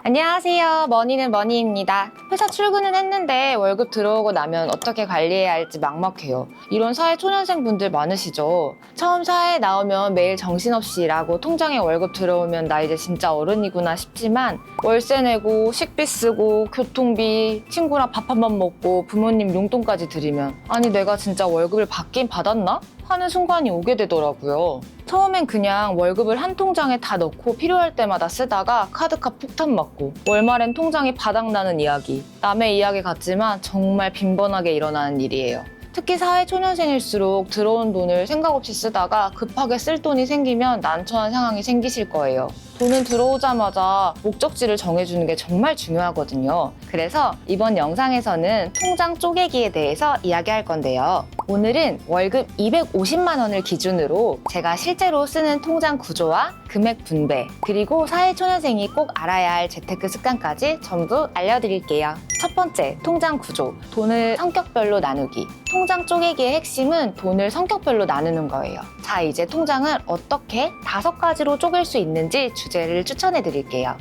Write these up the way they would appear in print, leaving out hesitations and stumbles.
안녕하세요. 머니는 머니입니다. 회사 출근은 했는데 월급 들어오고 나면 어떻게 관리해야 할지 막막해요. 이런 사회초년생 분들 많으시죠? 처음 사회에 나오면 매일 정신없이 일하고 통장에 월급 들어오면 나 이제 진짜 어른이구나 싶지만 월세 내고 식비 쓰고 교통비 친구랑 밥 한 번 먹고 부모님 용돈까지 드리면 아니 내가 진짜 월급을 받긴 받았나? 하는 순간이 오게 되더라고요. 처음엔 그냥 월급을 한 통장에 다 넣고 필요할 때마다 쓰다가 카드값 폭탄 맞고 월말엔 통장이 바닥나는 이야기. 남의 이야기 같지만 정말 빈번하게 일어나는 일이에요. 특히 사회초년생일수록 들어온 돈을 생각 없이 쓰다가 급하게 쓸 돈이 생기면 난처한 상황이 생기실 거예요. 돈은 들어오자마자 목적지를 정해주는 게 정말 중요하거든요. 그래서 이번 영상에서는 통장 쪼개기에 대해서 이야기할 건데요. 오늘은 월급 250만 원을 기준으로 제가 실제로 쓰는 통장 구조와 금액 분배, 그리고 사회초년생이 꼭 알아야 할 재테크 습관까지 전부 알려드릴게요. 첫 번째, 통장 구조. 돈을 성격별로 나누기. 통장 쪼개기의 핵심은 돈을 성격별로 나누는 거예요. 자, 이제 통장을 어떻게 5가지로 쪼갤 수 있는지 주제를 추천해 드릴게요.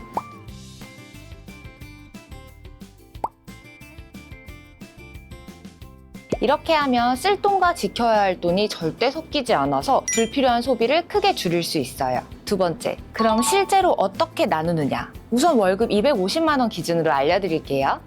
이렇게 하면 쓸 돈과 지켜야 할 돈이 절대 섞이지 않아서 불필요한 소비를 크게 줄일 수 있어요. 두 번째, 그럼 실제로 어떻게 나누느냐? 우선 월급 250만 원 기준으로 알려드릴게요.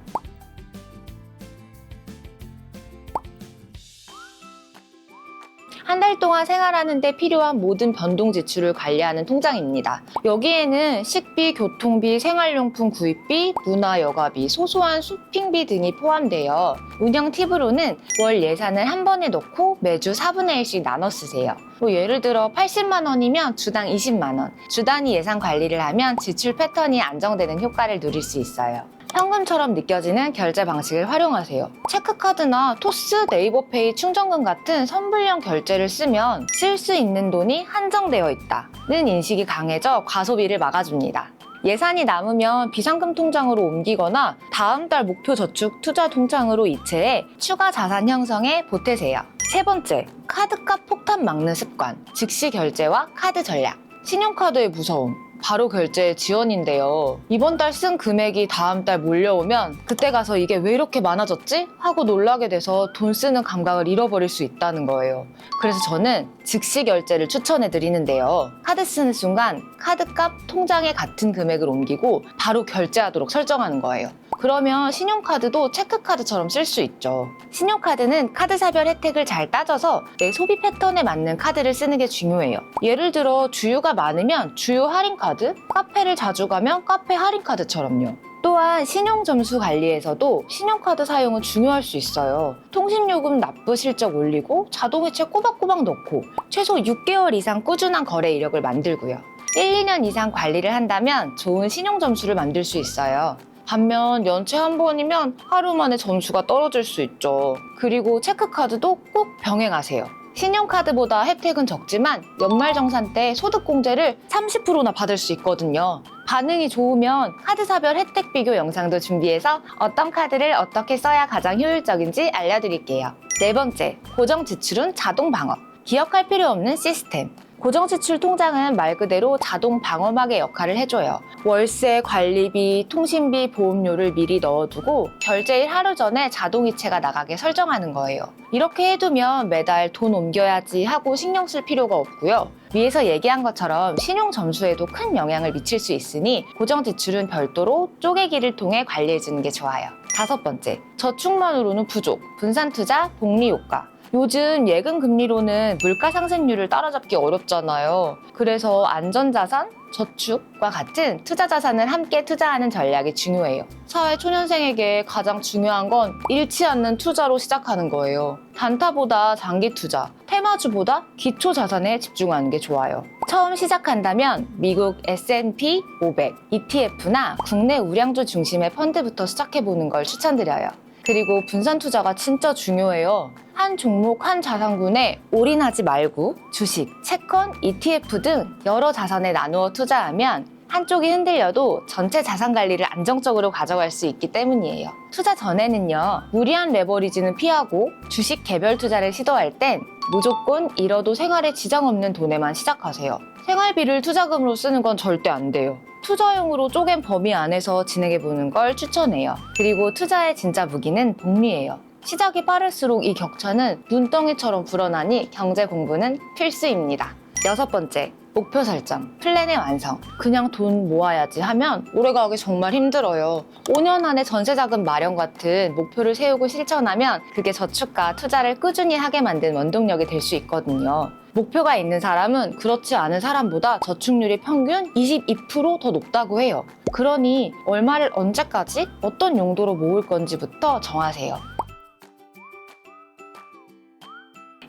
한 달 동안 생활하는데 필요한 모든 변동 지출을 관리하는 통장입니다. 여기에는 식비, 교통비, 생활용품 구입비, 문화 여가비, 소소한 쇼핑비 등이 포함되어 운영 팁으로는 월 예산을 한 번에 넣고 매주 4분의 1씩 나눠 쓰세요. 예를 들어 80만 원이면 주당 20만 원, 주 단위 예산 관리를 하면 지출 패턴이 안정되는 효과를 누릴 수 있어요. 현금처럼 느껴지는 결제 방식을 활용하세요. 체크카드나 토스, 네이버페이, 충전금 같은 선불형 결제를 쓰면 쓸 수 있는 돈이 한정되어 있다는 인식이 강해져 과소비를 막아줍니다. 예산이 남으면 비상금 통장으로 옮기거나 다음 달 목표 저축 투자 통장으로 이체해 추가 자산 형성에 보태세요. 세 번째, 카드값 폭탄 막는 습관, 즉시 결제와 카드 전략. 신용카드의 무서움. 바로 결제 지원인데요. 이번 달 쓴 금액이 다음 달 몰려오면 그때 가서 이게 왜 이렇게 많아졌지? 하고 놀라게 돼서 돈 쓰는 감각을 잃어버릴 수 있다는 거예요. 그래서 저는 즉시 결제를 추천해 드리는데요. 카드 쓰는 순간 카드값 통장에 같은 금액을 옮기고 바로 결제하도록 설정하는 거예요. 그러면 신용카드도 체크카드처럼 쓸 수 있죠. 신용카드는 카드사별 혜택을 잘 따져서 내 소비 패턴에 맞는 카드를 쓰는 게 중요해요. 예를 들어 주유가 많으면 주유 할인카드, 카페를 자주 가면 카페 할인카드처럼요. 또한 신용점수 관리에서도 신용카드 사용은 중요할 수 있어요. 통신요금 납부 실적 올리고 자동이체 꼬박꼬박 넣고 최소 6개월 이상 꾸준한 거래 이력을 만들고요. 1, 2년 이상 관리를 한다면 좋은 신용점수를 만들 수 있어요. 반면 연체 한 번이면 하루 만에 점수가 떨어질 수 있죠. 그리고 체크카드도 꼭 병행하세요. 신용카드보다 혜택은 적지만 연말정산 때 소득공제를 30%나 받을 수 있거든요. 반응이 좋으면 카드사별 혜택 비교 영상도 준비해서 어떤 카드를 어떻게 써야 가장 효율적인지 알려드릴게요. 네 번째, 고정지출은 자동 방어. 기억할 필요 없는 시스템. 고정지출 통장은 말 그대로 자동 방어막의 역할을 해줘요. 월세, 관리비, 통신비, 보험료를 미리 넣어두고 결제일 하루 전에 자동이체가 나가게 설정하는 거예요. 이렇게 해두면 매달 돈 옮겨야지 하고 신경 쓸 필요가 없고요. 위에서 얘기한 것처럼 신용 점수에도 큰 영향을 미칠 수 있으니 고정지출은 별도로 쪼개기를 통해 관리해주는 게 좋아요. 다섯 번째, 저축만으로는 부족, 분산투자, 복리효과. 요즘 예금 금리로는 물가 상승률을 따라잡기 어렵잖아요. 그래서 안전자산, 저축과 같은 투자 자산을 함께 투자하는 전략이 중요해요. 사회 초년생에게 가장 중요한 건 잃지 않는 투자로 시작하는 거예요. 단타보다 장기 투자, 테마주보다 기초 자산에 집중하는 게 좋아요. 처음 시작한다면 미국 S&P 500, ETF나 국내 우량주 중심의 펀드부터 시작해보는 걸 추천드려요. 그리고 분산 투자가 진짜 중요해요. 한 종목, 한 자산군에 올인하지 말고 주식, 채권, ETF 등 여러 자산에 나누어 투자하면 한쪽이 흔들려도 전체 자산 관리를 안정적으로 가져갈 수 있기 때문이에요. 투자 전에는요, 무리한 레버리지는 피하고 주식 개별 투자를 시도할 땐 무조건 잃어도 생활에 지장 없는 돈에만 시작하세요. 생활비를 투자금으로 쓰는 건 절대 안 돼요. 투자용으로 쪼갠 범위 안에서 진행해보는 걸 추천해요. 그리고 투자의 진짜 무기는 복리예요. 시작이 빠를수록 이 격차는 눈덩이처럼 불어나니 경제 공부는 필수입니다. 6번째, 목표 설정, 플랜의 완성. 그냥 돈 모아야지 하면 오래가기 정말 힘들어요. 5년 안에 전세자금 마련 같은 목표를 세우고 실천하면 그게 저축과 투자를 꾸준히 하게 만든 원동력이 될 수 있거든요. 목표가 있는 사람은 그렇지 않은 사람보다 저축률이 평균 22%더 높다고 해요. 그러니 얼마를 언제까지 어떤 용도로 모을 건지부터 정하세요.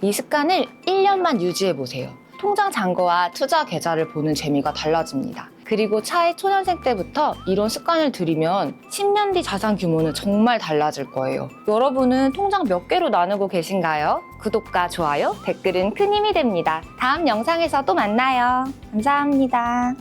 이 습관을 1년만 유지해보세요. 통장 잔고와 투자 계좌를 보는 재미가 달라집니다. 그리고 차이 초년생 때부터 이런 습관을 들이면 10년 뒤 자산 규모는 정말 달라질 거예요. 여러분은 통장 몇 개로 나누고 계신가요? 구독과 좋아요, 댓글은 큰 힘이 됩니다. 다음 영상에서 또 만나요. 감사합니다.